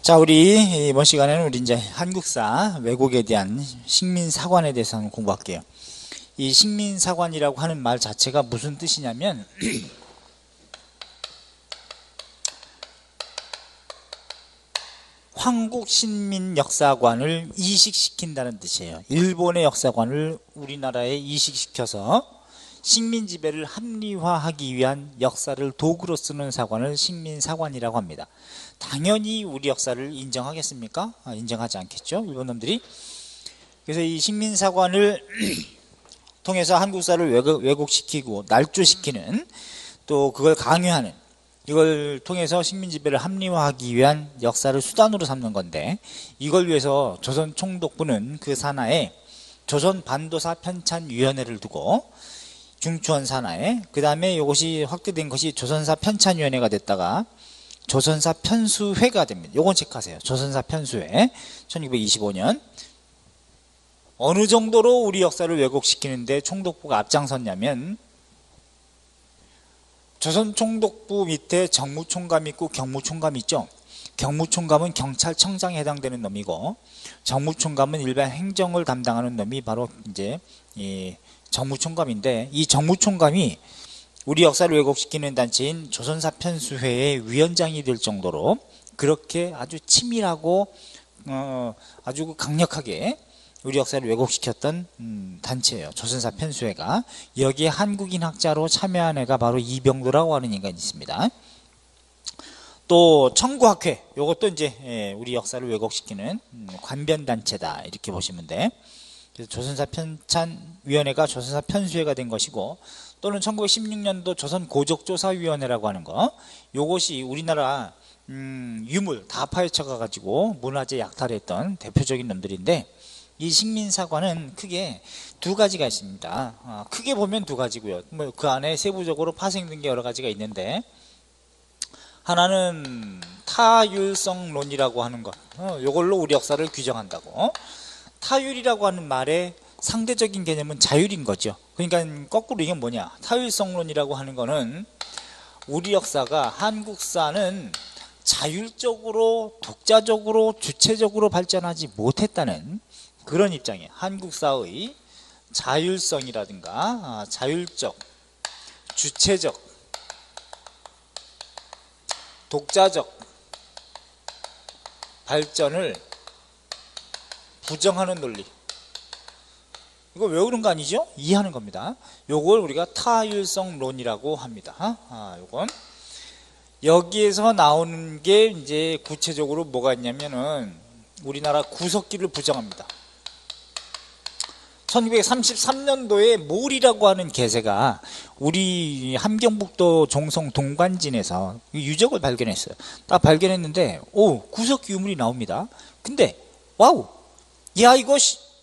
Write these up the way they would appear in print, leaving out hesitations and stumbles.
자, 우리 이번 시간에는 우리 이제 한국사 왜곡에 대한 식민사관에 대해서 한번 공부할게요. 이 식민사관이라고 하는 말 자체가 무슨 뜻이냐면 황국신민역사관을 이식시킨다는 뜻이에요. 일본의 역사관을 우리나라에 이식시켜서 식민지배를 합리화하기 위한 역사를 도구로 쓰는 사관을 식민사관이라고 합니다. 당연히 우리 역사를 인정하겠습니까? 인정하지 않겠죠, 일본 놈들이. 그래서 이 식민사관을 통해서 한국사를 왜곡시키고 날조시키는, 또 그걸 강요하는, 이걸 통해서 식민지배를 합리화하기 위한 역사를 수단으로 삼는 건데, 이걸 위해서 조선총독부는 그 산하에 조선반도사 편찬위원회를 두고, 중추원 산하에, 그 다음에 이것이 확대된 것이 조선사 편찬위원회가 됐다가 조선사 편수회가 됩니다. 요건 체크하세요. 조선사 편수회 1925년. 어느 정도로 우리 역사를 왜곡시키는데 총독부가 앞장섰냐면, 조선 총독부 밑에 정무총감이 있고 경무총감이 있죠. 경무총감은 경찰청장에 해당되는 놈이고, 정무총감은 일반 행정을 담당하는 놈이 바로 이제 이 정무총감인데, 이 정무총감이 우리 역사를 왜곡시키는 단체인 조선사 편수회의 위원장이 될 정도로 그렇게 아주 치밀하고 아주 강력하게 우리 역사를 왜곡시켰던 단체예요. 조선사 편수회가. 여기에 한국인 학자로 참여한 애가 바로 이병도라고 하는 인간이 있습니다. 또 청구학회, 요것도 이제 우리 역사를 왜곡시키는 관변단체다, 이렇게 보시면 돼. 그래서 조선사 편찬위원회가 조선사 편수회가 된 것이고, 또는 1916년도 조선고적조사위원회라고 하는 거, 요것이 우리나라 유물 다 파헤쳐가 가지고 문화재 약탈했던 대표적인 놈들인데, 이 식민사관은 크게 두 가지가 있습니다. 크게 보면 두 가지고요. 뭐 그 안에 세부적으로 파생된 게 여러 가지가 있는데, 하나는 타율성론이라고 하는 것, 요걸로 우리 역사를 규정한다고. 타율이라고 하는 말의 상대적인 개념은 자율인 거죠. 그러니까 거꾸로 이게 뭐냐, 타율성론이라고 하는 거는 우리 역사가, 한국사는 자율적으로, 독자적으로, 주체적으로 발전하지 못했다는 그런 입장이에요. 한국사의 자율성이라든가 자율적, 주체적, 독자적 발전을 부정하는 논리, 이거 외우는 거 아니죠? 이해하는 겁니다. 요걸 우리가 타율성론이라고 합니다. 요건 여기에서 나오는 게 이제 구체적으로 뭐가 있냐면은 우리나라 구석기를 부정합니다. 1933년도에 몰이라고 하는 개새가 우리 함경북도 종성 동관진에서 유적을 발견했어요. 딱 발견했는데, 오, 구석기 유물이 나옵니다. 근데 와우, 야, 이거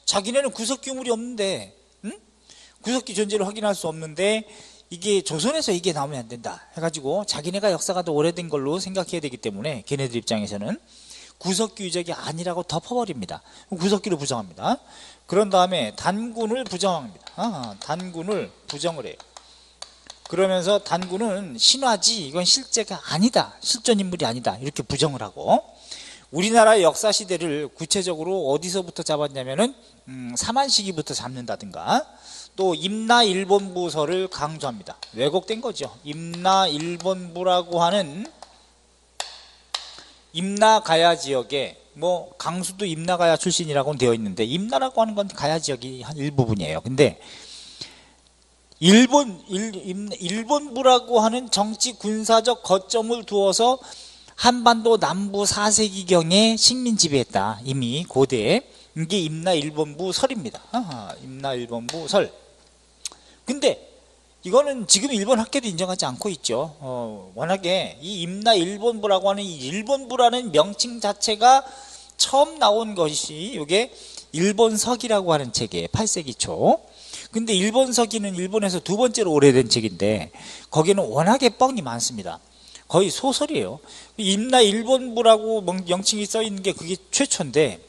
자기네는 구석기 유물이 없는데, 응? 구석기 존재를 확인할 수 없는데 이게 조선에서 이게 나오면 안 된다 해가지고, 자기네가 역사가 더 오래된 걸로 생각해야 되기 때문에 걔네들 입장에서는 구석기 유적이 아니라고 덮어버립니다. 구석기를 부정합니다. 그런 다음에 단군을 부정합니다. 단군을 부정을 해요. 그러면서 단군은 신화지, 이건 실제가 아니다, 실존 인물이 아니다, 이렇게 부정을 하고, 우리나라의 역사 시대를 구체적으로 어디서부터 잡았냐면은 사만시기부터 잡는다든가, 또 임나일본부설을 강조합니다. 왜곡된 거죠. 임나일본부라고 하는, 임나가야 지역에, 뭐 강수도 임나가야 출신이라고는 되어 있는데, 임나라고 하는 건 가야 지역이 한 일부분이에요. 근데 일본부라고 하는 정치 군사적 거점을 두어서 한반도 남부 4세기경에 식민 지배했다, 이미 고대에. 이게 임나일본부 설입니다. 임나일본부 설. 근데 이거는 지금 일본 학계도 인정하지 않고 있죠. 워낙에 이 임나일본부라고 하는 이 일본부라는 명칭 자체가 처음 나온 것이 이게 일본서기라고 하는 책이에요. 8세기 초. 근데 일본서기는 일본에서 두 번째로 오래된 책인데, 거기는 워낙에 뻥이 많습니다. 거의 소설이에요. 임나일본부라고 명칭이 써 있는 게 그게 최초인데,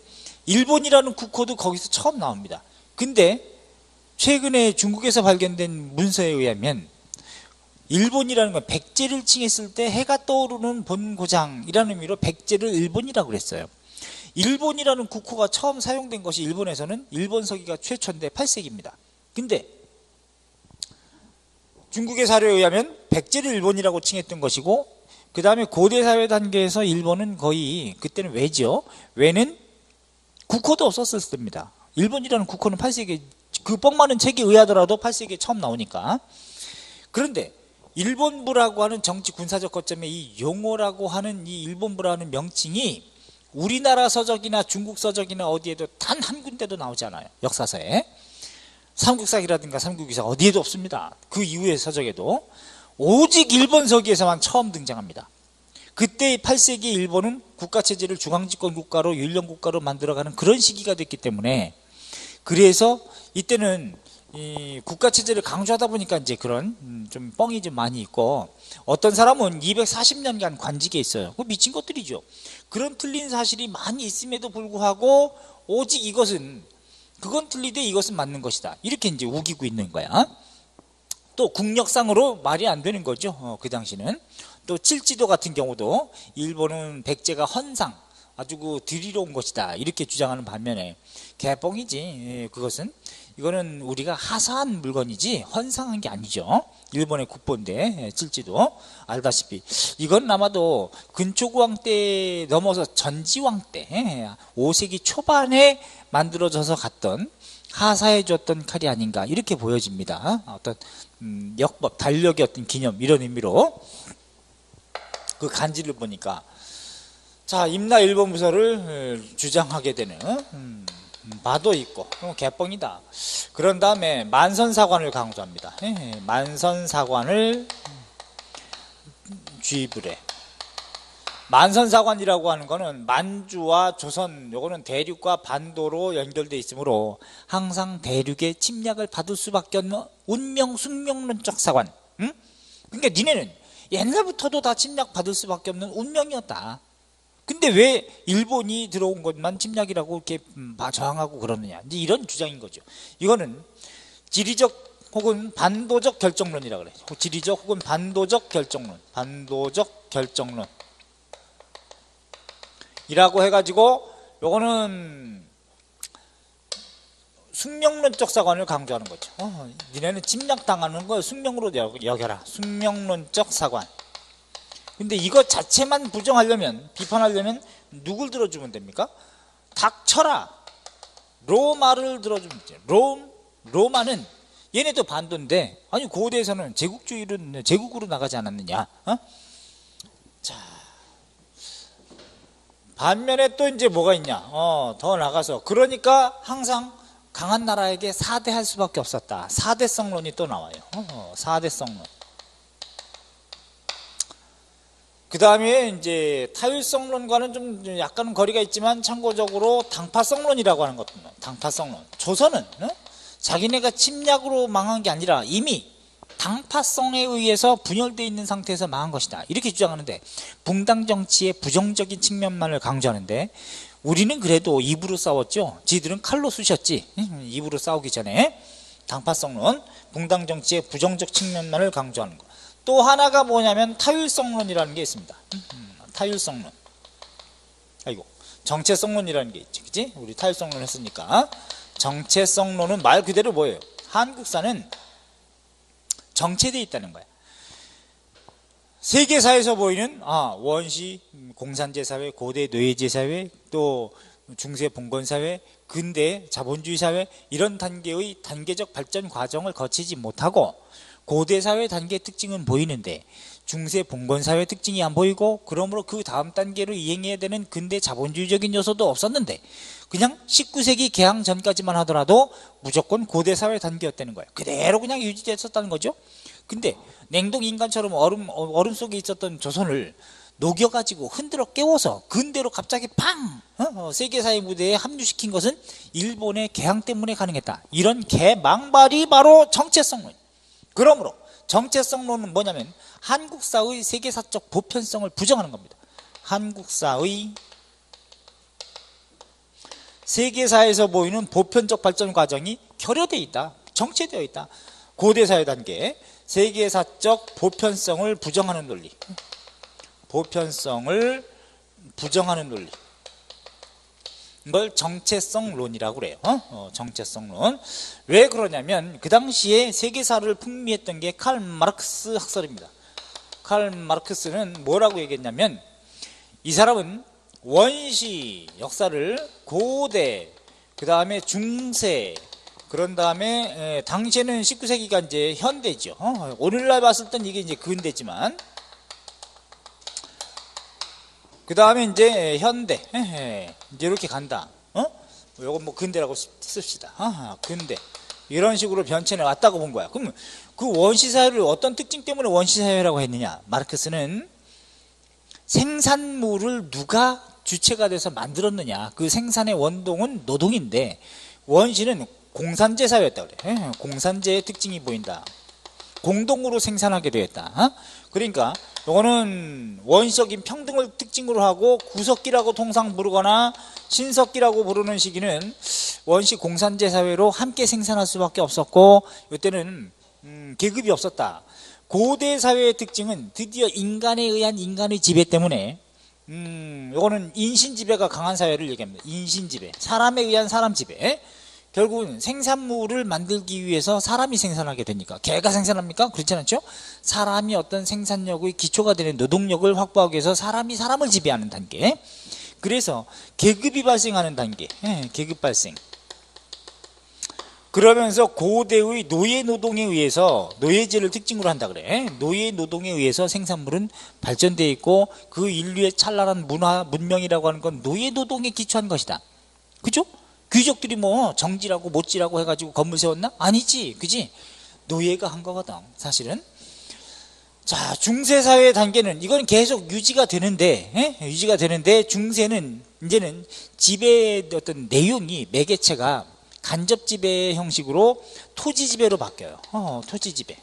일본이라는 국호도 거기서 처음 나옵니다. 근데 최근에 중국에서 발견된 문서에 의하면 일본이라는 건 백제를 칭했을 때 해가 떠오르는 본고장이라는 의미로 백제를 일본이라고 그랬어요. 일본이라는 국호가 처음 사용된 것이 일본에서는 일본 서기가 최초인데 8세기입니다. 근데 중국의 사료에 의하면 백제를 일본이라고 칭했던 것이고, 그 다음에 고대사회 단계에서 일본은 거의 그때는 왜죠? 왜는 국호도 없었을 때입니다. 일본이라는 국호는 8세기, 그 뻥 많은 책에 의하더라도 8세기에 처음 나오니까. 그런데 일본부라고 하는 정치 군사적 거점에 이 용어라고 하는 이 일본부라고 하는 명칭이 우리나라 서적이나 중국 서적이나 어디에도 단 한 군데도 나오지 않아요. 역사서에. 삼국사기라든가 삼국기사 어디에도 없습니다. 그 이후의 서적에도. 오직 일본 서기에서만 처음 등장합니다. 그때 8세기 일본은 국가체제를 중앙집권 국가로 유일령 국가로 만들어가는 그런 시기가 됐기 때문에, 그래서 이때는 이 국가체제를 강조하다 보니까 이제 그런 좀 뻥이 좀 많이 있고, 어떤 사람은 240년간 관직에 있어요. 그 미친 것들이죠. 그런 틀린 사실이 많이 있음에도 불구하고 오직 이것은, 그건 틀리되 이것은 맞는 것이다, 이렇게 이제 우기고 있는 거야. 또 국력상으로 말이 안 되는 거죠. 그 당시는. 또 칠지도 같은 경우도 일본은 백제가 헌상, 아주 그 들이러 온 것이다, 이렇게 주장하는 반면에 개뻥이지. 그것은, 이거는 우리가 하사한 물건이지 헌상한 게 아니죠. 일본의 국보인데 칠지도 알다시피 이건 아마도 근초구왕 때 넘어서 전지왕 때 5세기 초반에 만들어져서 갔던, 하사해 줬던 칼이 아닌가, 이렇게 보여집니다. 어떤 역법, 달력의 어떤 기념, 이런 의미로 그 간지를 보니까. 자, 임나 일본 부서를 주장하게 되는 바도 있고 개뻥이다. 그런 다음에 만선사관을 강조합니다. 만선사관을 주입을 해. 만선사관이라고 하는 거는 만주와 조선, 요거는 대륙과 반도로 연결되어 있으므로 항상 대륙의 침략을 받을 수밖에 없는 운명 숙명론적 사관. 응? 그러니까 니네는 옛날부터도 다 침략받을 수밖에 없는 운명이었다. 근데 왜 일본이 들어온 것만 침략이라고 이렇게 저항하고 그러느냐, 이제 이런 주장인 거죠. 이거는 지리적 혹은 반도적 결정론이라고 그래요. 지리적 혹은 반도적 결정론, 반도적 결정론 이라고 해가지고, 요거는 숙명론적 사관을 강조하는 거죠. 니네는 침략당하는 걸 숙명으로 여겨라, 숙명론적 사관. 근데 이거 자체만 부정하려면, 비판하려면 누굴 들어주면 됩니까? 닥쳐라, 로마를 들어주면 돼요. 로마는 얘네도 반도인데, 아니 고대에서는 제국으로 나가지 않았느냐. 자, 반면에 또 이제 뭐가 있냐, 더 나가서, 그러니까 항상 강한 나라에게 사대할 수밖에 없었다. 사대성론이 또 나와요. 사대성론. 그 다음에 이제 타율성론과는 좀 약간 거리가 있지만 참고적으로 당파성론이라고 하는 것도, 당파성론. 조선은 자기네가 침략으로 망한 게 아니라 이미 당파성에 의해서 분열되어 있는 상태에서 망한 것이다, 이렇게 주장하는데, 붕당 정치의 부정적인 측면만을 강조하는데, 우리는 그래도 입으로 싸웠죠. 지들은 칼로 쑤셨지. 입으로 싸우기 전에. 당파성론, 붕당 정치의 부정적 측면만을 강조하는 것. 또 하나가 뭐냐면 타율성론이라는 게 있습니다. 타율성론. 아이고, 정체성론이라는 게 있지, 그치? 우리 타율성론 했으니까. 정체성론은 말 그대로 뭐예요? 한국사는 정체되어 있다는 거야. 세계사에서 보이는 원시 공산제사회, 고대 노예제사회, 또 중세 봉건사회, 근대 자본주의 사회, 이런 단계의 단계적 발전 과정을 거치지 못하고 고대사회 단계의 특징은 보이는데 중세 봉건사회 특징이 안 보이고, 그러므로 그 다음 단계로 이행해야 되는 근대 자본주의적인 요소도 없었는데 그냥 19세기 개항 전까지만 하더라도 무조건 고대사회 단계였다는 거예요. 그대로 그냥 유지됐었다는 거죠. 근데 냉동인간처럼 얼음 속에 있었던 조선을 녹여가지고 흔들어 깨워서 근대로 갑자기 팡! 세계사회 무대에 합류시킨 것은 일본의 개항 때문에 가능했다. 이런 개망발이 바로 정체성론. 그러므로 정체성론은 뭐냐면 한국사의 세계사적 보편성을 부정하는 겁니다. 한국사의 세계사에서 보이는 보편적 발전 과정이 결여되어 있다, 정체되어 있다. 고대사회 단계, 세계사적 보편성을 부정하는 논리. 보편성을 부정하는 논리. 이걸 정체성론이라고 그래요. 정체성론. 왜 그러냐면 그 당시에 세계사를 풍미했던 게 칼 마르크스 학설입니다. 칼 마르크스는 뭐라고 얘기했냐면 이 사람은 원시 역사를 고대, 그 다음에 중세, 그런 다음에 당시에는 19세기가 이제 현대죠. 오늘날 봤을 땐 이게 이제 근대지만 그 다음에 이제 현대, 이제 이렇게 간다. 요건 뭐 근대라고 씁시다. 근대. 이런 식으로 변천해 왔다고 본 거야. 그럼 그 원시사회를 어떤 특징 때문에 원시사회라고 했느냐? 마르크스는 생산물을 누가 주체가 돼서 만들었느냐? 그 생산의 원동은 노동인데 원시는 공산제 사회였다 그래. 공산제의 특징이 보인다. 공동으로 생산하게 되었다. 그러니까 이거는 원시적인 평등을 특징으로 하고 구석기라고 통상 부르거나 신석기라고 부르는 시기는 원시 공산제 사회로 함께 생산할 수밖에 없었고 이때는 계급이 없었다. 고대 사회의 특징은 드디어 인간에 의한 인간의 지배 때문에 이거는 인신지배가 강한 사회를 얘기합니다. 인신지배, 사람에 의한 사람 지배. 결국은 생산물을 만들기 위해서 사람이 생산하게 되니까 개가 생산합니까? 그렇지 않죠? 사람이 어떤 생산력의 기초가 되는 노동력을 확보하기 위해서 사람이 사람을 지배하는 단계. 그래서 계급이 발생하는 단계. 계급 발생. 그러면서 고대의 노예 노동에 의해서 노예제를 특징으로 한다 그래. 노예 노동에 의해서 생산물은 발전되어 있고 그 인류의 찬란한 문명이라고 하는 건 노예 노동에 기초한 것이다. 그죠? 귀족들이 뭐 정지라고 못지라고 해가지고 건물 세웠나? 아니지, 그지? 노예가 한 거거든, 사실은. 자, 중세사회 단계는 이건 계속 유지가 되는데, 유지가 되는데 중세는 이제는 지배의 어떤 내용이 매개체가 간접 지배 형식으로 토지 지배로 바뀌어요. 토지 지배.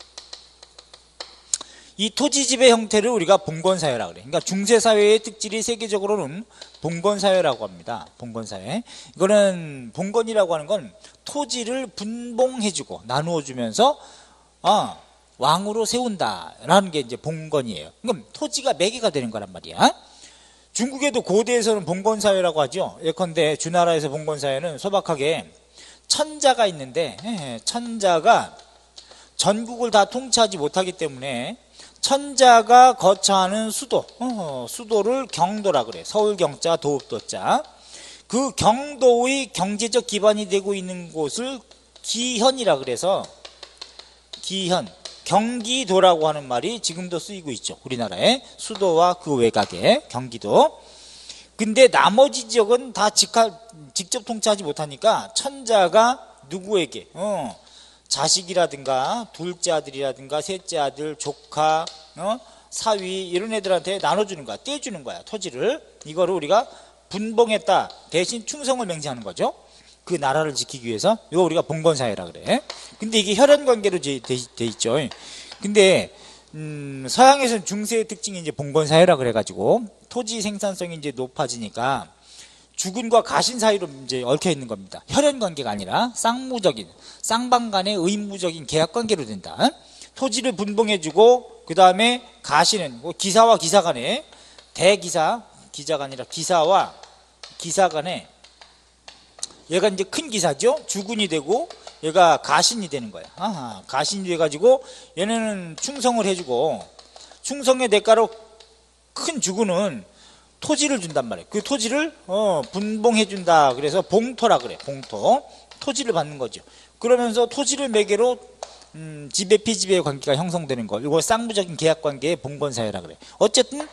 이 토지 지배 형태를 우리가 봉건사회라고 그래. 그러니까 중세사회의 특질이 세계적으로는 봉건사회라고 합니다. 봉건사회. 이거는 봉건이라고 하는 건 토지를 분봉해주고 나누어주면서 왕으로 세운다라는 게 이제 봉건이에요. 그럼 토지가 매개가 되는 거란 말이야. 중국에도 고대에서는 봉건사회라고 하죠. 예컨대 주나라에서 봉건사회는 소박하게 천자가 있는데 천자가 전국을 다 통치하지 못하기 때문에 천자가 거처하는 수도, 수도를 경도라 그래. 서울 경자, 도읍도자. 그 경도의 경제적 기반이 되고 있는 곳을 기현이라 그래서 기현, 경기도라고 하는 말이 지금도 쓰이고 있죠. 우리나라에 수도와 그 외곽에 경기도. 근데 나머지 지역은 다 직접 통치하지 못하니까 천자가 누구에게 자식이라든가 둘째 아들이라든가 셋째 아들, 조카, 사위 이런 애들한테 나눠주는 거야. 떼주는 거야. 토지를. 이거를 우리가 분봉했다. 대신 충성을 맹세하는 거죠. 그 나라를 지키기 위해서. 이거 우리가 봉건사회라 그래. 근데 이게 혈연관계로 돼 있죠. 근데 서양에서는 중세의 특징이 이제 봉건사회라 그래가지고 토지 생산성이 이제 높아지니까 주군과 가신 사이로 이제 얽혀 있는 겁니다. 혈연 관계가 아니라 쌍무적인, 쌍방 간의 의무적인 계약 관계로 된다. 토지를 분봉해주고 그 다음에 가시는 기사와 기사 간에 대기사, 기자가 아니라 기사와 기사 간에 얘가 이제 큰 기사죠. 주군이 되고 얘가 가신이 되는 거야. 가신이 돼가지고 얘네는 충성을 해주고 충성의 대가로 큰 주군은 토지를 준단 말이에요. 그 토지를 분봉해 준다. 그래서 봉토라 그래. 봉토. 토지를 받는 거죠. 그러면서 토지를 매개로 지배 피지배의 관계가 형성되는 거. 이거 쌍무적인 계약 관계의 봉건사회라 그래. 어쨌든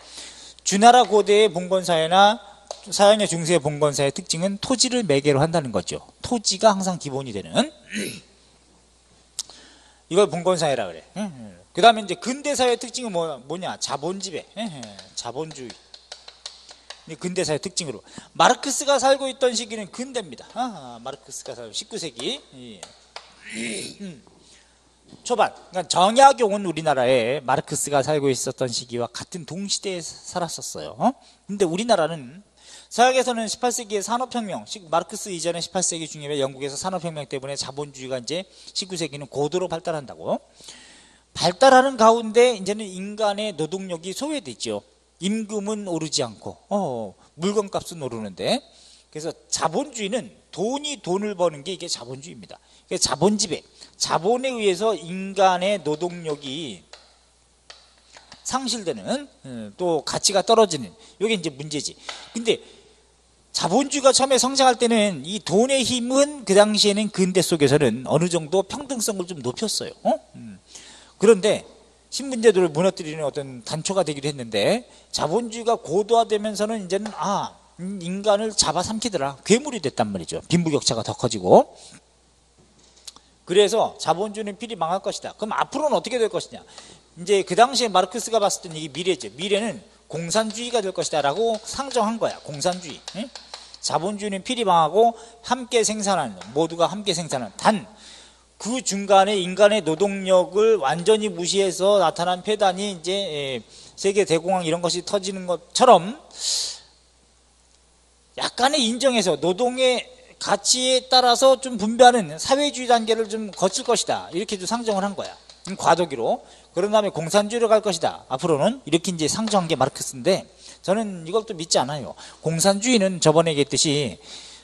주나라 고대의 봉건사회나 서양의 중세의 봉건사회의 특징은 토지를 매개로 한다는 거죠. 토지가 항상 기본이 되는. 이걸 봉건사회라 그래. 그 다음에 이제 근대사회의 특징은 뭐냐? 자본지배. 자본주의. 근대사의 특징으로 마르크스가 살고 있던 시기는 근대입니다. 마르크스가 살고 19세기 초반. 그러니까 정약용은 우리나라에 마르크스가 살고 있었던 시기와 같은 동시대에 살았었어요. 근데 우리나라는 서양에서는 18세기의 산업혁명, 마르크스 이전의 18세기 중에 영국에서 산업혁명 때문에 자본주의가 이제 19세기는 고도로 발달한다고. 발달하는 가운데 이제는 인간의 노동력이 소외됐죠. 임금은 오르지 않고 물건값은 오르는데, 그래서 자본주의는 돈이 돈을 버는 게 이게 자본주의입니다. 그러니까 자본지배, 자본에 의해서 인간의 노동력이 상실되는, 또 가치가 떨어지는, 이게 이제 문제지. 근데 자본주의가 처음에 성장할 때는 이 돈의 힘은 그 당시에는 근대 속에서는 어느 정도 평등성을 좀 높였어요. 그런데 신분제도를 무너뜨리는 어떤 단초가 되기도 했는데, 자본주의가 고도화되면서는 이제는 인간을 잡아삼키더라, 괴물이 됐단 말이죠. 빈부격차가 더 커지고. 그래서 자본주의는 필히 망할 것이다. 그럼 앞으로는 어떻게 될 것이냐, 이제 그 당시에 마르크스가 봤을 때는 이게 미래죠. 미래는 공산주의가 될 것이다 라고 상정한 거야. 공산주의. 자본주의는 필히 망하고 함께 생산하는, 모두가 함께 생산하는, 단 그 중간에 인간의 노동력을 완전히 무시해서 나타난 폐단이 이제 세계 대공황 이런 것이 터지는 것처럼 약간의 인정해서 노동의 가치에 따라서 좀 분배하는 사회주의 단계를 좀 거칠 것이다, 이렇게 좀 상정을 한 거야. 과도기로. 그런 다음에 공산주의로 갈 것이다 앞으로는, 이렇게 이제 상정한 게 마르크스인데, 저는 이걸 또 믿지 않아요. 공산주의는 저번에 얘기했듯이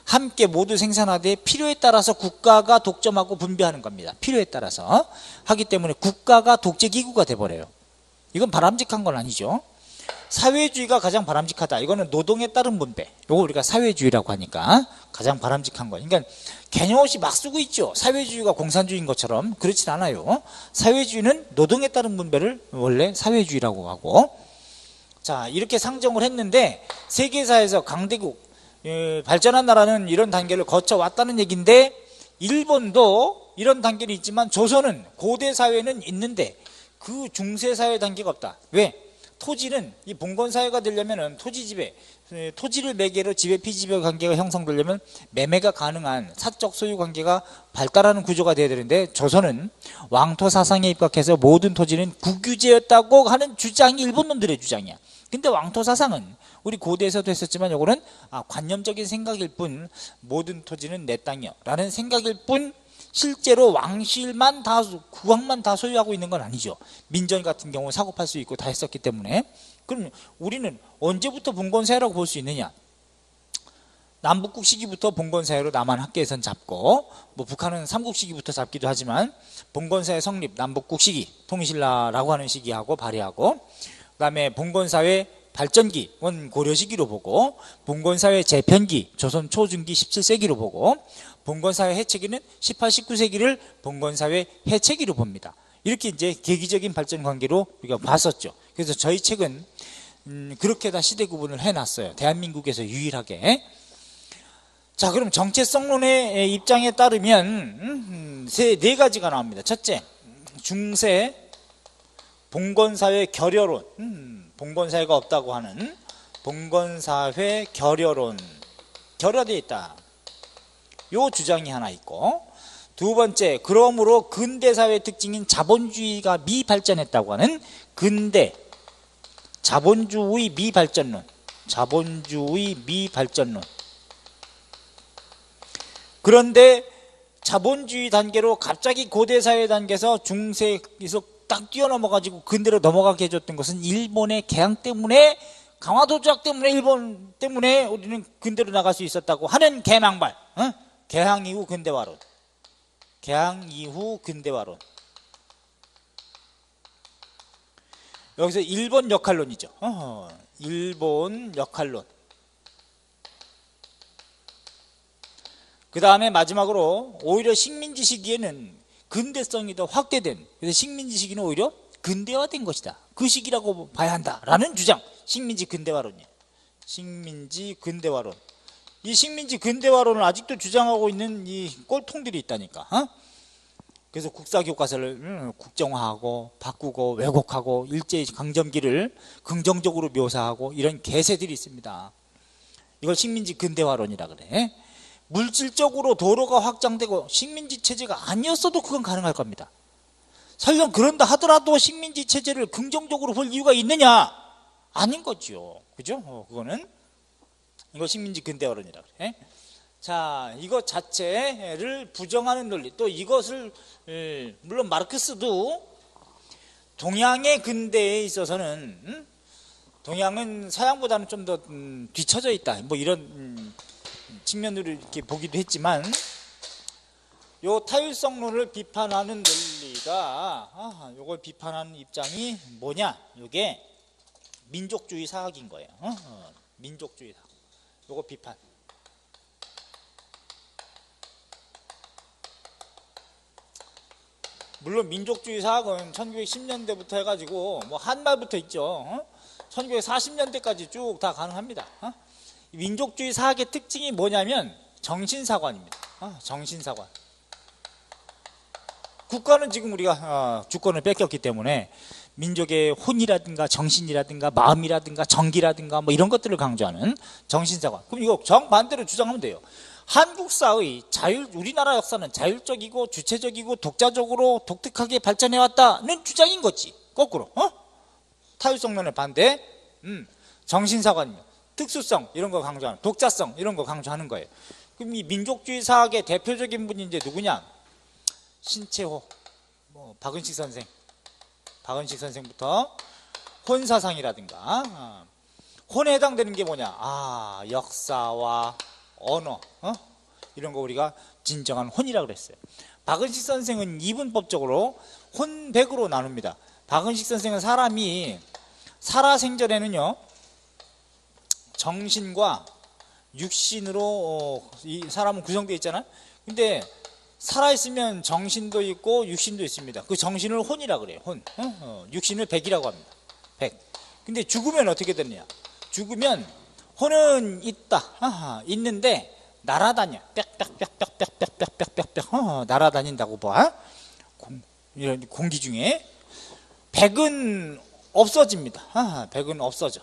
함께 모두 생산하되 필요에 따라서 국가가 독점하고 분배하는 겁니다. 필요에 따라서 하기 때문에 국가가 독재기구가 돼버려요. 이건 바람직한 건 아니죠. 사회주의가 가장 바람직하다. 이거는 노동에 따른 분배, 이거 우리가 사회주의라고 하니까 가장 바람직한 거. 그러니까 개념 없이 막 쓰고 있죠. 사회주의가 공산주의인 것처럼. 그렇진 않아요. 사회주의는 노동에 따른 분배를 원래 사회주의라고 하고. 자, 이렇게 상정을 했는데, 세계사에서 강대국, 발전한 나라는 이런 단계를 거쳐왔다는 얘기인데, 일본도 이런 단계는 있지만 조선은, 고대 사회는 있는데 그 중세 사회 단계가 없다. 왜? 토지는, 이 봉건 사회가 되려면은 토지 지배, 토지를 매개로 지배 피지배 관계가 형성되려면 매매가 가능한 사적 소유 관계가 발달하는 구조가 돼야 되는데, 조선은 왕토 사상에 입각해서 모든 토지는 국유제였다고 하는 주장이 일본 놈들의 주장이야. 근데 왕토 사상은 우리 고대에서도 했었지만, 요거는 관념적인 생각일 뿐, 모든 토지는 내 땅이요 라는 생각일 뿐, 실제로 왕실만 다, 국왕만 다 소유하고 있는 건 아니죠. 민전 같은 경우 사고팔 수 있고 다 했었기 때문에. 그럼 우리는 언제부터 봉건사회라고 볼 수 있느냐? 남북국 시기부터 봉건사회로 남한 학계에선 잡고, 뭐 북한은 삼국시기부터 잡기도 하지만, 봉건사회 성립, 남북국 시기, 통일신라라고 하는 시기하고 발휘하고, 그 다음에 봉건사회 발전기는 고려시기로 보고, 봉건사회 재편기, 조선 초중기 17세기로 보고, 봉건사회 해체기는 18, 19세기를 봉건사회 해체기로 봅니다. 이렇게 이제 계기적인 발전 관계로 우리가 봤었죠. 그래서 저희 책은 그렇게 다 시대 구분을 해놨어요. 대한민국에서 유일하게. 자, 그럼 정체성론의 입장에 따르면 네 가지가 나옵니다. 첫째, 중세 봉건사회 결여론, 봉건사회가 없다고 하는 봉건사회 결여론, 결여되어 있다, 요 주장이 하나 있고, 두 번째, 그러므로 근대사회의 특징인 자본주의가 미발전했다고 하는 근대 자본주의 미발전론, 자본주의 미발전론. 그런데 자본주의 단계로 갑자기 고대사회 단계에서 중세에서 딱 뛰어넘어가지고 근대로 넘어가게 해줬던 것은 일본의 개항 때문에, 강화도 조약 때문에, 일본 때문에 우리는 근대로 나갈 수 있었다고 하는 개망발, 개항 이후 근대화론, 개항 이후 근대화론. 여기서 일본 역할론이죠. 일본 역할론. 그 다음에 마지막으로 오히려 식민지 시기에는 근대성이 더 확대된, 그래서 식민지 시기는 오히려 근대화된 것이다, 그 시기라고 봐야 한다라는 주장, 식민지 근대화론이에요. 식민지 근대화론. 이 식민지 근대화론을 아직도 주장하고 있는 이 꼴통들이 있다니까. 그래서 국사교과서를 국정화하고 바꾸고 왜곡하고 일제히 강점기를 긍정적으로 묘사하고 이런 개새들이 있습니다. 이걸 식민지 근대화론이라 그래. 물질적으로 도로가 확장되고 식민지 체제가 아니었어도 그건 가능할 겁니다. 설령 그런다 하더라도 식민지 체제를 긍정적으로 볼 이유가 있느냐? 아닌 거죠. 그죠? 그거는. 이거 식민지 근대화론이라 그래. 자, 이것 자체를 부정하는 논리, 또 이것을 물론 마르크스도 동양의 근대에 있어서는 동양은 서양보다는 좀 더 뒤처져 있다, 뭐 이런 측면으로 이렇게 보기도 했지만, 요 타율성론을 비판하는 논리가 요걸 비판하는 입장이 뭐냐? 요게 민족주의 사학인 거예요. 민족주의 사학. 요거 비판. 물론 민족주의 사학은 1910년대부터 해가지고 뭐 한말부터 있죠. 1940년대까지 쭉 다 가능합니다. 민족주의 사학의 특징이 뭐냐면 정신사관입니다. 정신사관. 국가는 지금 우리가 주권을 뺏겼기 때문에 민족의 혼이라든가 정신이라든가 마음이라든가 정기라든가 뭐 이런 것들을 강조하는 정신사관. 그럼 이거 정반대로 주장하면 돼요. 한국사의 우리나라 역사는 자율적이고 주체적이고 독자적으로 독특하게 발전해왔다는 주장인 거지. 거꾸로. 타율성론의 반대. 정신사관입니다. 특수성 이런 거 강조하는, 독자성 이런 거 강조하는 거예요. 그럼 이 민족주의 사학의 대표적인 분이 이제 누구냐? 신채호, 박은식 선생부터 혼사상이라든가, 혼에 해당되는 게 뭐냐? 역사와 언어, 이런 거 우리가 진정한 혼이라고 그랬어요. 박은식 선생은 이분법적으로 혼백으로 나눕니다. 박은식 선생은 사람이 살아생전에는요, 정신과 육신으로 이 사람은 구성되어 있잖아. 근데 살아있으면 정신도 있고 육신도 있습니다. 그 정신을 혼이라고 그래요. 혼. 육신을 백이라고 합니다. 백. 근데 죽으면 어떻게 되느냐? 죽으면 혼은 있다. 있는데 날아다녀. 빽빽빽빽빽빽빽빽 날아다닌다고 봐. 이런 공기 중에. 백은 없어집니다. 백은 없어져.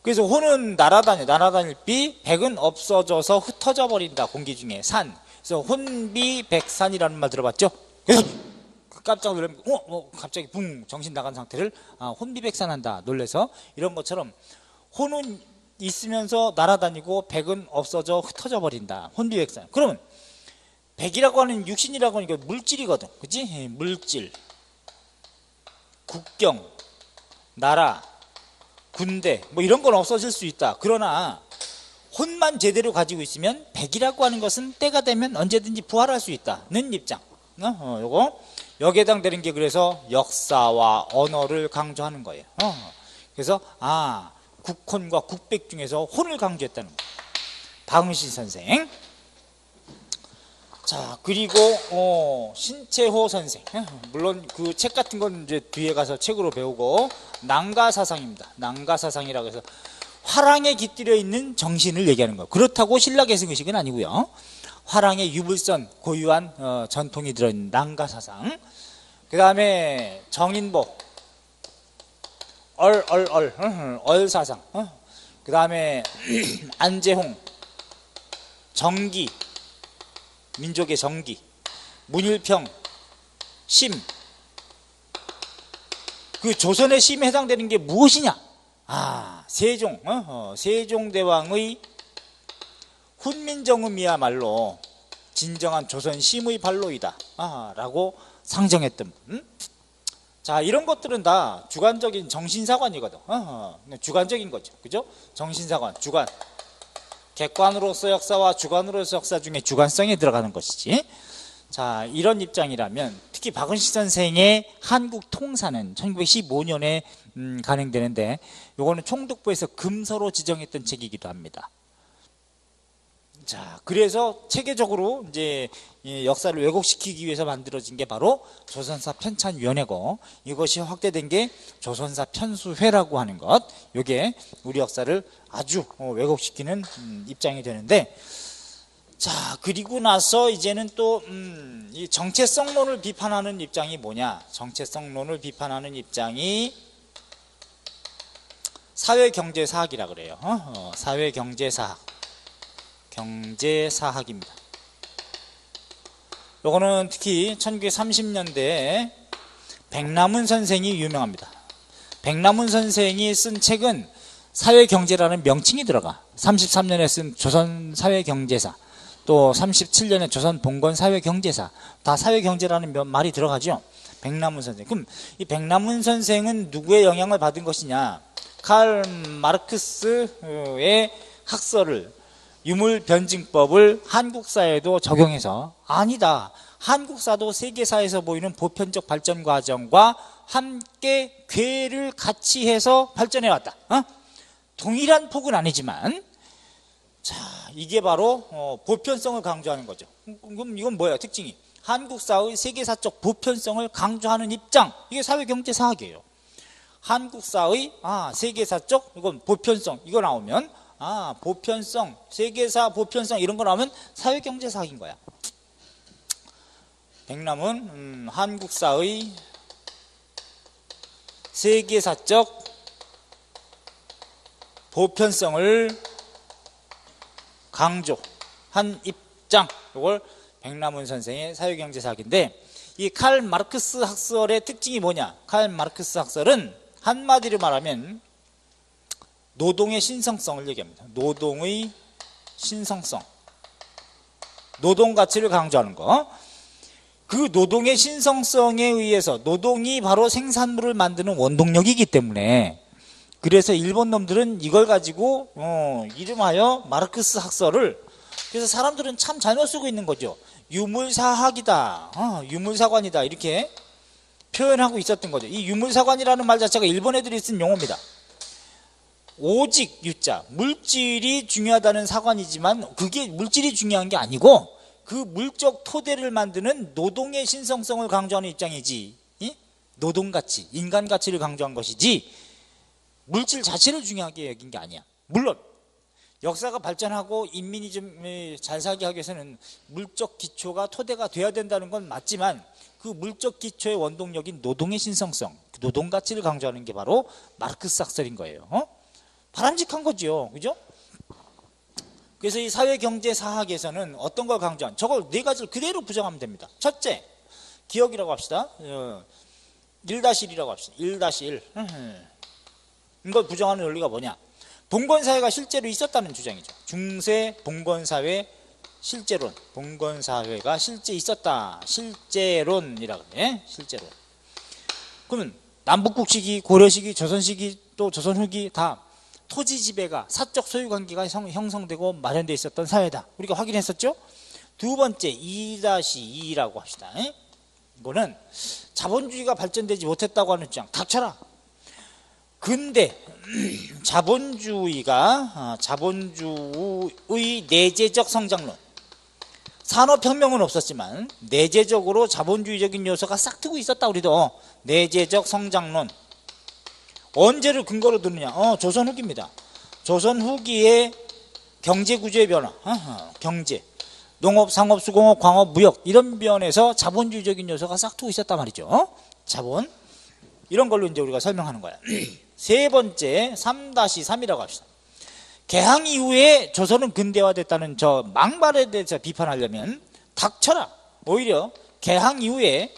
그래서 혼은 날아다닐 비, 백은 없어져서 흩어져 버린다. 공기 중에 산. 그래서 혼비백산이라는 말 들어봤죠? 그래서 깜짝 놀라면 갑자기 붕 정신 나간 상태를 혼비백산한다 놀래서, 이런 것처럼 혼은 있으면서 날아다니고 백은 없어져 흩어져 버린다. 혼비백산. 그러면 백이라고 하는 육신이라고 하는 게 물질이거든. 그치? 물질, 국경, 나라, 군대 뭐 이런 건 없어질 수 있다. 그러나 혼만 제대로 가지고 있으면 백이라고 하는 것은 때가 되면 언제든지 부활할 수 있다는 입장. 요거 여기에 해당되는 게, 그래서 역사와 언어를 강조하는 거예요. 그래서 국혼과 국백 중에서 혼을 강조했다는 거예요. 박은식 선생. 자, 그리고 신채호 선생. 물론 그 책 같은 건 이제 뒤에 가서 책으로 배우고, 난가사상입니다. 난가사상이라고 해서 화랑에 깃들여 있는 정신을 얘기하는 거예요. 그렇다고 신라개성의식은 아니고요. 화랑의 유불선 고유한 전통이 들어있는 난가사상. 그 다음에 정인보, 얼사상. 그 다음에 안재홍, 정기, 민족의 정기, 문일평, 심. 그 조선의 심에 해당되는 게 무엇이냐? 세종, 세종대왕의 훈민정음이야말로 진정한 조선 심의 발로이다 라고 상정했던 분. 자, 이런 것들은 다 주관적인 정신사관이거든. 주관적인 거죠. 그죠? 정신사관, 주관. 객관으로서 역사와 주관으로서 역사 중에 주관성에 들어가는 것이지. 자, 이런 입장이라면 특히 박은식 선생의 한국 통사는 1915년에 간행되는데, 요거는 총독부에서 금서로 지정했던 책이기도 합니다. 자, 그래서 체계적으로 이제 역사를 왜곡시키기 위해서 만들어진 게 바로 조선사 편찬위원회고, 이것이 확대된 게 조선사 편수회라고 하는 것. 이게 우리 역사를 아주 왜곡시키는 입장이 되는데, 자, 그리고 나서 이제는 또 이 정체성론을 비판하는 입장이 뭐냐? 정체성론을 비판하는 입장이 사회경제사학이라 그래요. 사회경제사학. 경제사학입니다. 요거는 특히 1930년대에 백남훈 선생이 유명합니다. 백남훈 선생이 쓴 책은 사회경제라는 명칭이 들어가. 33년에 쓴 조선사회경제사. 또 37년에 조선 봉건 사회경제사, 다 사회경제라는 말이 들어가죠. 백남훈 선생. 그럼 이 백남훈 선생은 누구의 영향을 받은 것이냐? 칼 마르크스의 학설을, 유물변증법을 한국사에도 적용해서, 아니다, 한국사도 세계사에서 보이는 보편적 발전 과정과 함께 궤를 같이 해서 발전해 왔다. 동일한 폭은 아니지만, 자, 이게 바로 보편성을 강조하는 거죠. 그럼 이건 뭐예요? 특징이 한국사의 세계사적 보편성을 강조하는 입장. 이게 사회경제사학이에요. 한국사의 세계사적, 이건 보편성, 이거 나오면 보편성, 세계사 보편성 이런 거 나오면 사회경제사학인 거야. 백남은 한국사의 세계사적 보편성을 강조한 입장. 이걸 백남훈 선생의 사회경제사학인데, 이 칼 마르크스 학설의 특징이 뭐냐? 칼 마르크스 학설은 한마디로 말하면 노동의 신성성을 얘기합니다. 노동의 신성성, 노동 가치를 강조하는 거. 그 노동의 신성성에 의해서, 노동이 바로 생산물을 만드는 원동력이기 때문에, 그래서 일본 놈들은 이걸 가지고 이름하여 마르크스 학설을, 그래서 사람들은 참 잘못 쓰고 있는 거죠. 유물사학이다, 유물사관이다, 이렇게 표현하고 있었던 거죠. 이 유물사관이라는 말 자체가 일본 애들이 쓴 용어입니다. 오직 유자, 물질이 중요하다는 사관이지만 그게 물질이 중요한 게 아니고 그 물적 토대를 만드는 노동의 신성성을 강조하는 입장이지, 노동가치, 인간가치를 강조한 것이지 물질 자체를 중요하게 여긴 게 아니야. 물론 역사가 발전하고 인민이 좀 잘 살게 하기 위해서는 물적 기초가 토대가 돼야 된다는 건 맞지만, 그 물적 기초의 원동력인 노동의 신성성, 노동 가치를 강조하는 게 바로 마르크스 학설인 거예요. 바람직한 거죠, 그죠? 그래서 이 사회경제사학에서는 어떤 걸 강조한, 저걸 네 가지를 그대로 부정하면 됩니다. 첫째, 기억이라고 합시다. 1-1이라고 합시다. 1-1. 이걸 부정하는 논리가 뭐냐? 봉건사회가 실제로 있었다는 주장이죠. 중세 봉건사회 실제론, 봉건사회가 실제 있었다, 실제론이라고 그래. 실제론. 그러면 남북국 시기, 고려 시기, 조선 시기, 또 조선 후기 다 토지 지배가, 사적 소유 관계가 형성되고 마련되어 있었던 사회다, 우리가 확인했었죠. 두 번째, 2-2라고 합시다. 이거는 자본주의가 발전되지 못했다고 하는 주장. 닥쳐라. 근데 자본주의의 내재적 성장론, 산업혁명은 없었지만 내재적으로 자본주의적인 요소가 싹트고 있었다. 우리도 내재적 성장론, 언제를 근거로 두느냐? 조선 후기입니다. 조선 후기의 경제구조의 변화, 경제, 농업, 상업, 수공업, 광업, 무역, 이런 면에서 자본주의적인 요소가 싹트고 있었단 말이죠. 자본, 이런 걸로 이제 우리가 설명하는 거야. 세 번째, 3-3이라고 합시다. 개항 이후에 조선은 근대화됐다는 저 망발에 대해서 비판하려면 닥쳐라. 오히려 개항 이후에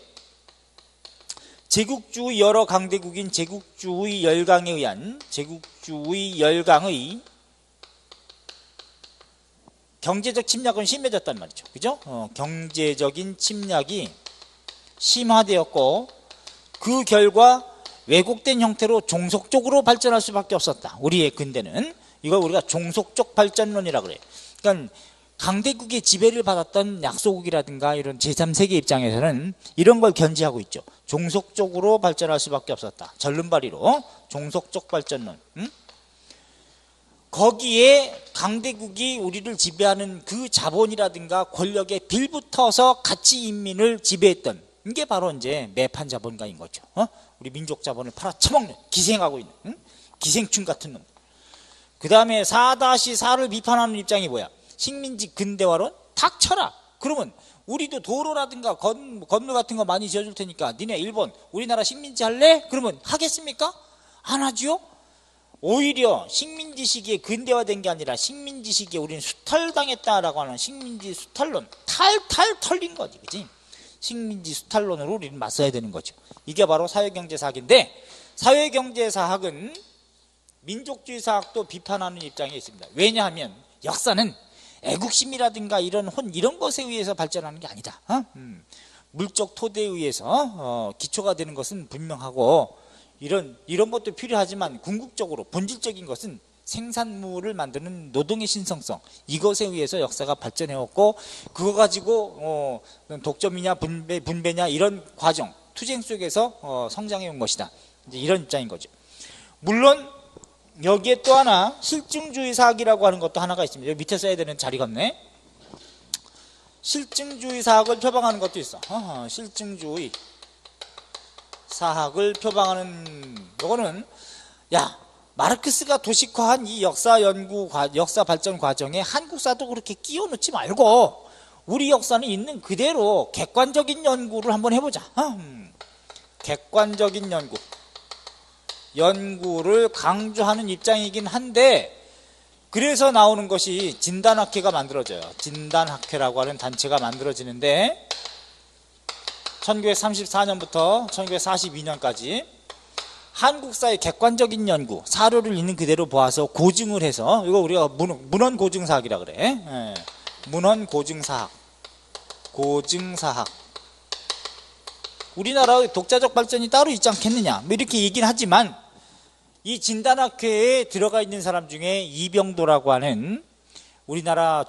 제국주의 여러 강대국인 제국주의 열강에 의한 제국주의 열강의 경제적 침략은 심해졌단 말이죠. 그죠? 경제적인 침략이 심화되었고, 그 결과 왜곡된 형태로 종속적으로 발전할 수밖에 없었다. 우리의 근대는 이걸 우리가 종속적 발전론이라고 그래요. 그러니까 강대국의 지배를 받았던 약소국이라든가 이런 제3세계 입장에서는 이런 걸 견지하고 있죠. 종속적으로 발전할 수밖에 없었다. 절름발이로 종속적 발전론. 거기에 강대국이 우리를 지배하는 그 자본이라든가 권력에 빌붙어서 가치 인민을 지배했던, 이게 바로 이제 매판 자본가인 거죠. 우리 민족 자본을 팔아쳐먹는, 기생하고 있는, 기생충 같은 놈. 그 다음에 4-4를 비판하는 입장이 뭐야? 식민지 근대화론? 닥쳐라. 그러면 우리도 도로라든가 건물 같은 거 많이 지어줄 테니까 니네 일본, 우리나라 식민지 할래? 그러면 하겠습니까? 안 하지요? 오히려 식민지 시기에 근대화된 게 아니라 식민지 시기에 우리는 수탈당했다라고 하는 식민지 수탈론, 탈탈 털린 거지, 그치? 식민지 수탈론으로 우리는 맞서야 되는 거죠. 이게 바로 사회경제사학인데, 사회경제사학은 민족주의 사학도 비판하는 입장에 있습니다. 왜냐하면 역사는 애국심이라든가 이런 것에 의해서 발전하는 게 아니다. 물적 토대에 의해서 기초가 되는 것은 분명하고 이런 것도 필요하지만 궁극적으로 본질적인 것은 생산물을 만드는 노동의 신성성, 이것에 의해서 역사가 발전해왔고, 그거 가지고 독점이냐 분배냐 이런 과정, 투쟁 속에서 성장해온 것이다. 이제 이런 입장인 거죠. 물론 여기에 또 하나 실증주의 사학이라고 하는 것도 하나가 있습니다. 여기 밑에 써야 되는 자리가 없네. 실증주의 사학을 표방하는 것도 있어. 실증주의 사학을 표방하는 요거는, 마르크스가 도식화한 이 역사 발전 과정에 한국사도 그렇게 끼워 넣지 말고 우리 역사는 있는 그대로 객관적인 연구를 한번 해보자. 객관적인 연구를 강조하는 입장이긴 한데, 그래서 나오는 것이 진단학회가 만들어져요. 진단학회라고 하는 단체가 만들어지는데 1934년부터 1942년까지 한국사의 객관적인 연구, 사료를 있는 그대로 보아서 고증을 해서, 이거 우리가 문헌고증사학이라 그래. 문헌고증사학. 우리나라의 독자적 발전이 따로 있지 않겠느냐, 뭐 이렇게 얘기는 하지만, 이 진단학회에 들어가 있는 사람 중에 이병도라고 하는 우리나라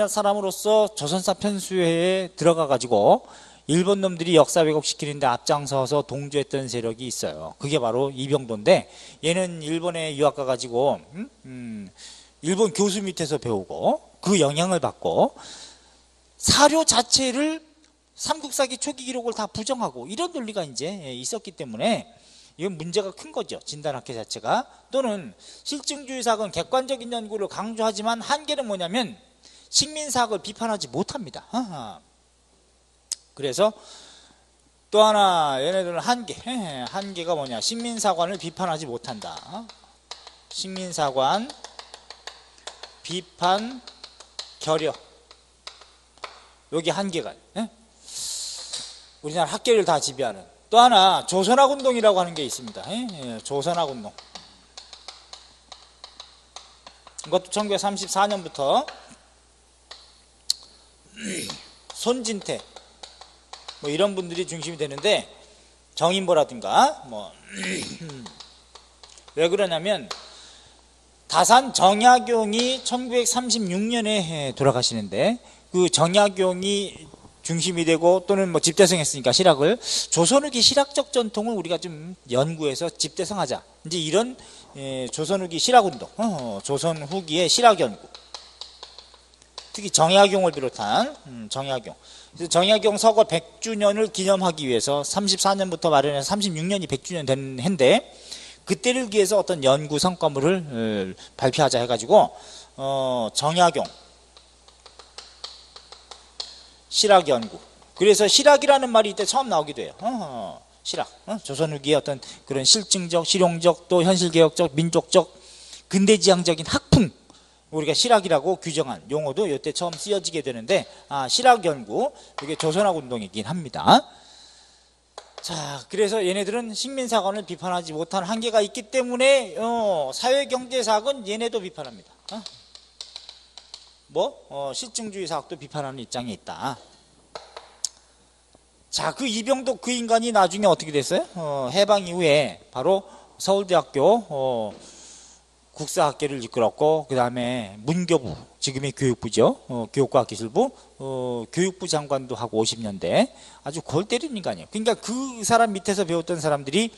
사람으로서 조선사 편수회에 들어가 가지고 일본 놈들이 역사 왜곡시키는데 앞장서서 동조했던 세력이 있어요. 그게 바로 이병도인데, 얘는 일본에 유학 가가지고 일본 교수 밑에서 배우고 그 영향을 받고 사료 자체를 삼국사기 초기 기록을 다 부정하고 이런 논리가 이제 있었기 때문에 이건 문제가 큰 거죠. 진단학회 자체가. 또는 실증주의 사학은 객관적인 연구를 강조하지만 한계는 뭐냐면 식민사학을 비판하지 못합니다. 그래서 또 하나 얘네들은 한계가 뭐냐, 식민사관을 비판하지 못한다. 식민사관 비판 결여, 여기 한계가 우리나라 학계를 다 지배하는. 또 하나 조선학운동이라고 하는 게 있습니다. 조선학운동, 이것도 1934년부터 손진태 뭐 이런 분들이 중심이 되는데, 정인보라든가 왜 그러냐면 다산 정약용이 1936년에 돌아가시는데, 그 정약용이 중심이 되고, 또는 뭐 집대성했으니까 실학을, 조선 후기 실학적 전통을 우리가 좀 연구해서 집대성하자, 이제 이런 조선 후기 실학운동, 조선 후기의 실학 연구, 특히 정약용을 비롯한 정약용. 그래서 정약용 서거 100주년을 기념하기 위해서 34년부터 마련해서 36년이 100주년 된 해인데, 그때를 기해서 어떤 연구 성과물을 발표하자 해가지고 정약용 실학 연구. 그래서 실학이라는 말이 이때 처음 나오기도 해요. 실학, 조선 후기의 어떤 그런 실증적, 실용적, 또 현실개혁적, 민족적, 근대지향적인 학풍, 우리가 실학이라고 규정한 용어도 이때 처음 쓰여지게 되는데, 실학 연구, 이게 조선학 운동이긴 합니다. 자, 그래서 얘네들은 식민사관을 비판하지 못한 한계가 있기 때문에 사회경제사학은 얘네도 비판합니다. 실증주의 사학도 비판하는 입장에 있다. 자, 그 이병도 그 인간이 나중에 어떻게 됐어요? 해방 이후에 바로 서울대학교 국사학계를 이끌었고, 그 다음에 문교부, 지금의 교육부죠. 교육과학기술부, 교육부 장관도 하고 50년대 아주 골 때리는 인간이에요. 그러니까 그 사람 밑에서 배웠던 사람들이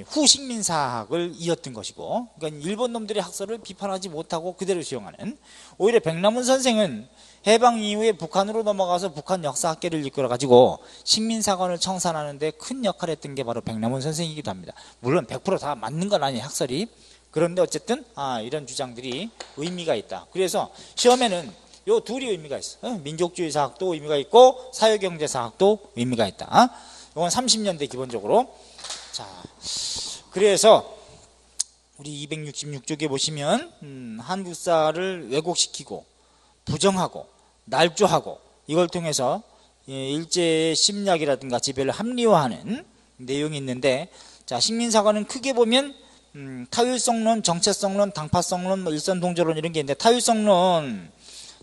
후식민사학을 이었던 것이고, 그러니까 일본 놈들의 학설을 비판하지 못하고 그대로 수용하는. 오히려 백남훈 선생은 해방 이후에 북한으로 넘어가서 북한 역사학계를 이끌어 가지고 식민사관을 청산하는 데 큰 역할을 했던 게 바로 백남훈 선생이기도 합니다. 물론 100% 다 맞는 건 아니에요, 학설이. 그런데 어쨌든 이런 주장들이 의미가 있다. 그래서 시험에는 요 둘이 의미가 있어. 민족주의 사학도 의미가 있고 사회경제 사학도 의미가 있다. 이건 30년대 기본적으로. 자, 그래서 우리 266쪽에 보시면 한국사를 왜곡시키고 부정하고 날조하고 이걸 통해서 일제의 심리학이라든가 지배를 합리화하는 내용이 있는데, 자, 식민사관은 크게 보면 타율성론, 정체성론, 당파성론, 일선동조론 이런 게 있는데, 타율성론,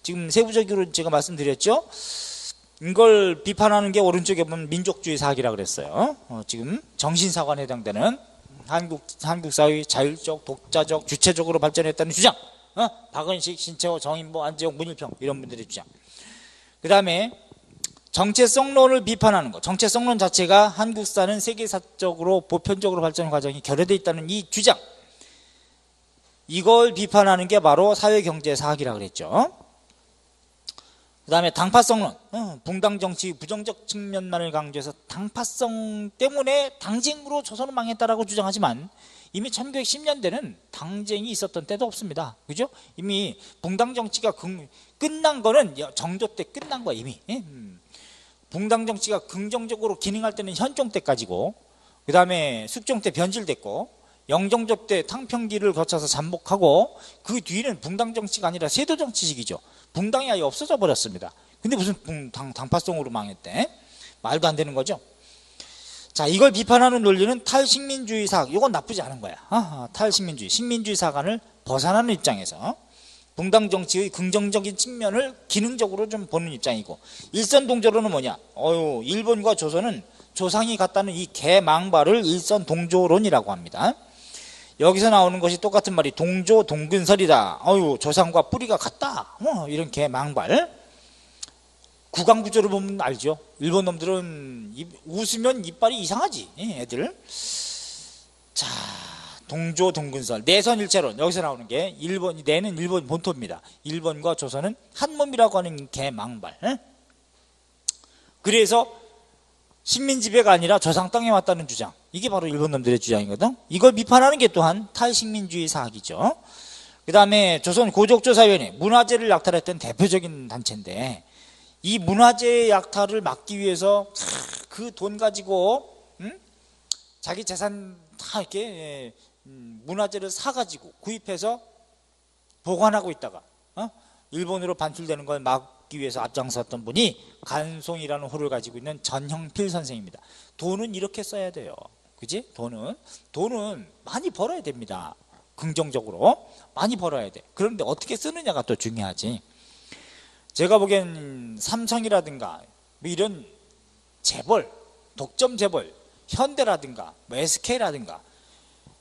지금 세부적으로 제가 말씀드렸죠. 이걸 비판하는 게 오른쪽에 보면 민족주의 사학이라 그랬어요. 지금 정신사관에 해당되는 한국 사회의 자율적, 독자적, 주체적으로 발전했다는 주장. 박은식, 신채호, 정인보, 안재홍, 문일평 이런 분들의 주장. 그 다음에 정체성론을 비판하는 것. 정체성론 자체가 한국사는 세계사적으로 보편적으로 발전 과정이 결여되어 있다는 이 주장. 이걸 비판하는 게 바로 사회경제사학이라 그랬죠. 그 다음에 당파성론, 붕당 정치 부정적 측면만을 강조해서 당파성 때문에 당쟁으로 조선은 망했다라고 주장하지만 이미 1910년대는 당쟁이 있었던 때도 없습니다. 그죠? 이미 붕당 정치가 끝난 거는 정조 때 끝난 거야 이미. 붕당 정치가 긍정적으로 기능할 때는 현종 때까지고, 그 다음에 숙종 때 변질됐고, 영종조 때 탕평기를 거쳐서 잠복하고, 그 뒤는 붕당 정치가 아니라 세도 정치식이죠. 붕당이 아예 없어져 버렸습니다. 근데 무슨 당파성으로 망했대? 말도 안 되는 거죠. 자, 이걸 비판하는 논리는 탈식민주의 사학. 이건 나쁘지 않은 거야. 탈식민주의, 식민주의 사관을 벗어나는 입장에서 붕당 정치의 긍정적인 측면을 기능적으로 좀 보는 입장이고, 일선동조론은 뭐냐? 일본과 조선은 조상이 같다는 이 개망발을 일선동조론이라고 합니다. 여기서 나오는 것이 똑같은 말이 동조 동근설이다. 조상과 뿌리가 같다. 이런 개망발. 구강구조를 보면 알죠. 일본 놈들은 웃으면 이빨이 이상하지, 애들. 자, 동조 동근설, 내선일체론. 여기서 나오는 게 내는 일본 본토입니다. 일본과 조선은 한 몸이라고 하는 개망발. 그래서 식민지배가 아니라 조상 땅에 왔다는 주장. 이게 바로 일본 놈들의 주장이거든. 이걸 비판하는 게 또한 탈식민주의 사학이죠. 그 다음에 조선 고족조사위원회, 문화재를 약탈했던 대표적인 단체인데, 이 문화재 약탈을 막기 위해서 그 돈 가지고 자기 재산 다 이렇게 문화재를 사가지고 구입해서 보관하고 있다가 일본으로 반출되는 걸 막기 위해서 앞장섰던 분이 간송이라는 호를 가지고 있는 전형필 선생입니다. 돈은 이렇게 써야 돼요. 그지? 돈은 많이 벌어야 됩니다. 긍정적으로 많이 벌어야 돼. 그런데 어떻게 쓰느냐가 또 중요하지. 제가 보기엔 삼성이라든가 뭐 이런 재벌, 독점 재벌, 현대라든가 뭐 SK라든가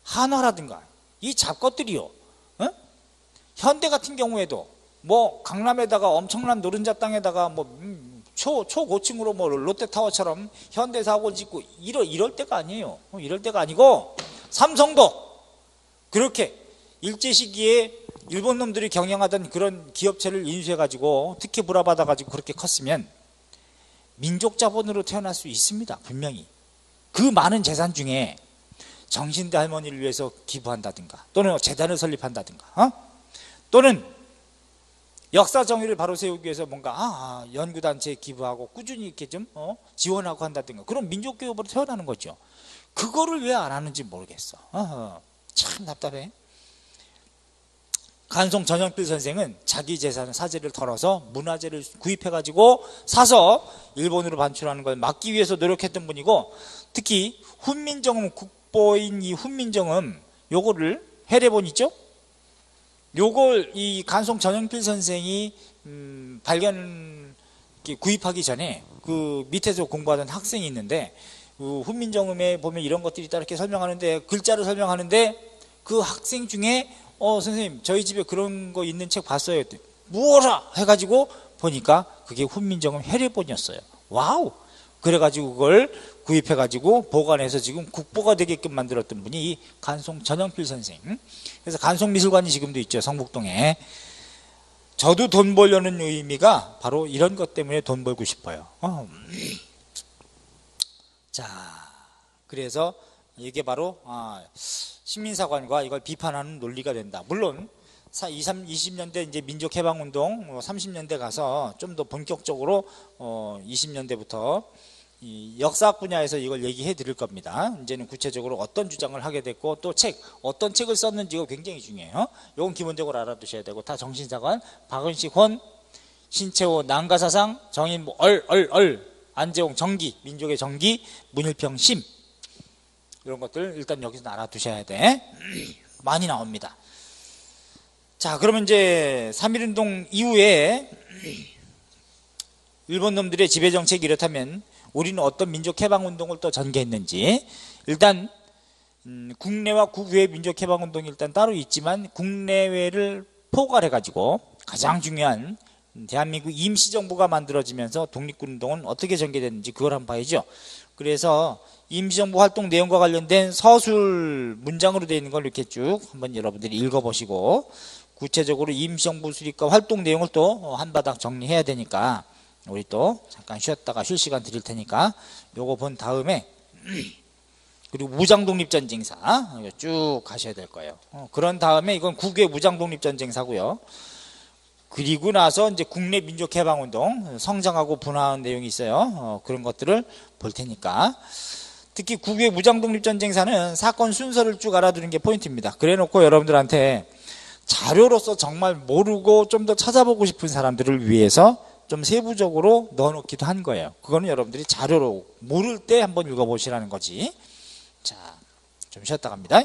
한화라든가 이 잡것들이요. 현대 같은 경우에도 뭐 강남에다가 엄청난 노른자 땅에다가 뭐 초고층으로 뭐 롯데타워처럼 현대사고 짓고 이럴 때가 아니에요. 이럴 때가 아니고, 삼성도 그렇게 일제 시기에 일본 놈들이 경영하던 그런 기업체를 인수해가지고 특혜 불화받아가지고 그렇게 컸으면 민족 자본으로 태어날 수 있습니다. 분명히. 그 많은 재산 중에 정신대 할머니를 위해서 기부한다든가, 또는 재단을 설립한다든가, 또는 역사 정의를 바로 세우기 위해서 뭔가 연구단체에 기부하고 꾸준히 이렇게 좀 지원하고 한다든가, 그런 민족교육으로 태어나는 거죠. 그거를 왜 안 하는지 모르겠어. 참 답답해. 간송 전형필 선생은 자기 재산 사재를 털어서 문화재를 구입해가지고 사서 일본으로 반출하는 걸 막기 위해서 노력했던 분이고, 특히 훈민정음 국보인 이 훈민정음 요거를 해례본 있죠? 요걸 이 간송 전형필 선생이 구입하기 전에 그 밑에서 공부하던 학생이 있는데, 그 훈민정음에 보면 이런 것들이 있다 이렇게 설명하는데, 글자를 설명하는데 그 학생 중에 선생님 저희 집에 그런 거 있는 책 봤어요. 뭐라 해가지고 보니까 그게 훈민정음 해례본이었어요. 와우. 그래가지고 그걸 구입해가지고 보관해서 지금 국보가 되게끔 만들었던 분이 이 간송 전형필 선생. 그래서 간송미술관이 지금도 있죠, 성북동에. 저도 돈 벌려는 의미가 바로 이런 것 때문에 돈 벌고 싶어요. 자, 그래서 이게 바로 식민사관과 이걸 비판하는 논리가 된다. 물론 20년대 이제 민족해방운동 30년대 가서 좀 더 본격적으로 20년대부터 이 역사학 분야에서 이걸 얘기해 드릴 겁니다. 이제는 구체적으로 어떤 주장을 하게 됐고, 또 어떤 책을 썼는지가 굉장히 중요해요. 이건 기본적으로 알아두셔야 되고, 다 정신사관, 박은식, 혼, 신채호, 난가사상, 정인, 안재홍, 정기, 민족의 정기, 문일평, 심, 이런 것들 일단 여기서 알아두셔야 돼. 많이 나옵니다. 자, 그러면 이제 3.1운동 이후에 일본 놈들의 지배정책이 이렇다면 우리는 어떤 민족해방운동을 또 전개했는지, 일단 국내와 국외 민족해방운동이 일단 따로 있지만 국내외를 포괄해가지고 가장 중요한 대한민국 임시정부가 만들어지면서 독립군운동은 어떻게 전개됐는지 그걸 한번 봐야죠. 그래서 임시정부 활동 내용과 관련된 서술 문장으로 되어 있는 걸 이렇게 쭉 한번 여러분들이 읽어보시고, 구체적으로 임시정부 수립과 활동 내용을 또 한바닥 정리해야 되니까 우리 또 잠깐 쉬었다가 쉴 시간 드릴 테니까 요거 본 다음에 그리고 무장독립전쟁사 쭉 가셔야 될 거예요. 그런 다음에 이건 국외 무장독립전쟁사고요. 그리고 나서 이제 국내 민족해방운동 성장하고 분화한 내용이 있어요. 그런 것들을 볼 테니까, 특히 국외 무장독립전쟁사는 사건 순서를 쭉 알아두는 게 포인트입니다. 그래 놓고 여러분들한테 자료로서 정말 모르고 좀 더 찾아보고 싶은 사람들을 위해서 좀 세부적으로 넣어놓기도 한 거예요. 그거는 여러분들이 자료로 모를 때 한번 읽어보시라는 거지. 자, 좀 쉬었다 갑니다.